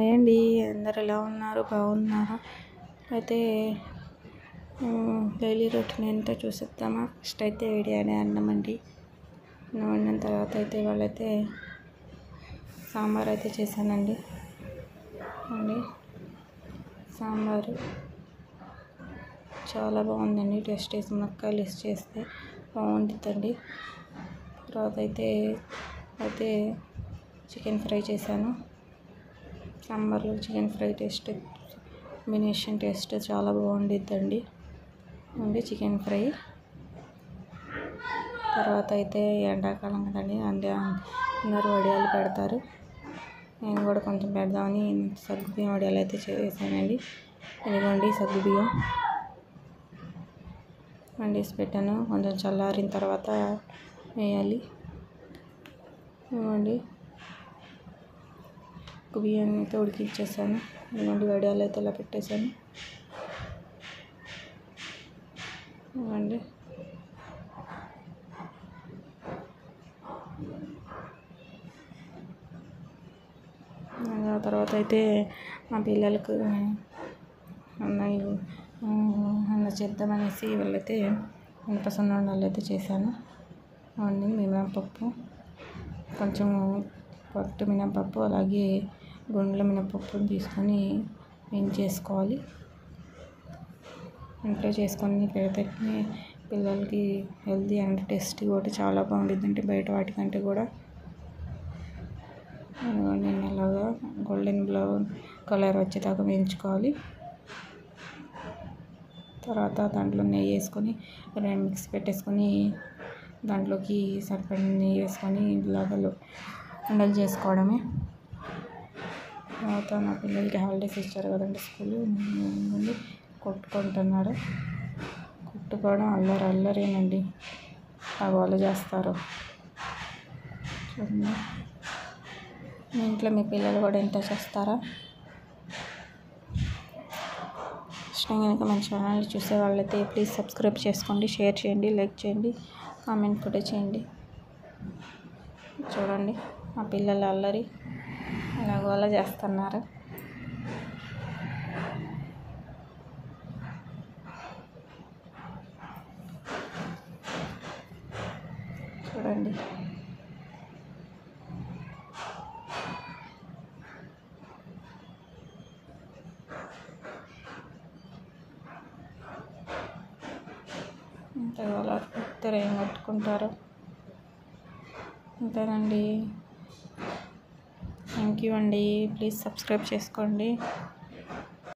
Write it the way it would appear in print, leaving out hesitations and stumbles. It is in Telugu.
హాయ్ అండి, అందరు ఎలా ఉన్నారు? బాగున్నారా? అయితే డైలీ రొటీన్ ఏంటో చూసేద్దామా? ఫస్ట్ అయితే వేడిగానే అన్నం వండిన తర్వాత అయితే వాళ్ళైతే సాంబార్ అయితే చేశానండి. సాంబారు చాలా బాగుందండి, టేస్ట్ వేసి మునక్కాయలు వేసి చేస్తే బాగుంటుందండి. తర్వాత అయితే చికెన్ ఫ్రై చేశాను. సాంబార్లో చికెన్ ఫ్రై కాంబినేషన్ టేస్ట్ చాలా బాగుండిద్దండి. చికెన్ ఫ్రై తర్వాత అయితే ఎండాకాలం కదండి, అందరూ వడియాలు పెడతారు. నేను కూడా కొంచెం పెడదామని సగ్గుబియ్యం వడియాలు అయితే చేసానండి. ఇదిగోండి సగ్గుబియ్యం వండేసి పెట్టాను. కొంచెం చల్లారిన తర్వాత వేయాలి. ఇదిగోండి బియ్యాన్ని అయితే ఉడికిచ్చేసాను. ఇదిగోండి వడియాలు అయితే ఇలా పెట్టేశాను. ఇవ్వండి తర్వాత అయితే మా పిల్లలకు అన్న చేద్దామనేసి వాళ్ళైతే మినపసున్నుండలు అయితే చేశాను. మినపప్పు కొంచెం పొట్టు మినపప్పు అలాగే గుండ్ల మినపప్పుని తీసుకొని వేయించేసుకోవాలి. ఇంట్లో చేసుకొని పెడితే పిల్లలకి హెల్తీ అండ్ టేస్టీ కూడా చాలా బాగుంటుంది. అంటే బయట వాటికంటే కూడా నేను ఇలాగా గోల్డెన్ బ్రౌన్ కలర్ వచ్చేదాకా వేయించుకోవాలి. తర్వాత దాంట్లో నెయ్యి వేసుకొని మిక్స్ పెట్టేసుకొని దాంట్లోకి సరిపడిన నెయ్యి వేసుకొని ఇలాగ ఉండలు చేసుకోవడమే. తర్వాత మా పిల్లలకి హాలిడేస్ ఇచ్చారు కదండి, స్కూల్ నుండి కొట్టుకుంటున్నారు. కొట్టుకోవడం అల్లరేనండి, వాళ్ళు చేస్తారు. చూడండి, మీ ఇంట్లో మీ పిల్లలు కూడా ఎంత చేస్తారా? ఇష్టం కనుక మన ఛానల్ చూసే వాళ్ళైతే ప్లీజ్ సబ్స్క్రైబ్ చేసుకోండి, షేర్ చేయండి, లైక్ చేయండి, కామెంట్ కూడా చేయండి. చూడండి మా పిల్లలు అల్లరి అలా చేస్తున్నారు. చూడండి అంతే, అలా ఇద్దరు ఏం కట్టుకుంటారు. అంతేనండి. థ్యాంక్ యూ అండి, ప్లీజ్ సబ్స్క్రైబ్ చేసుకోండి.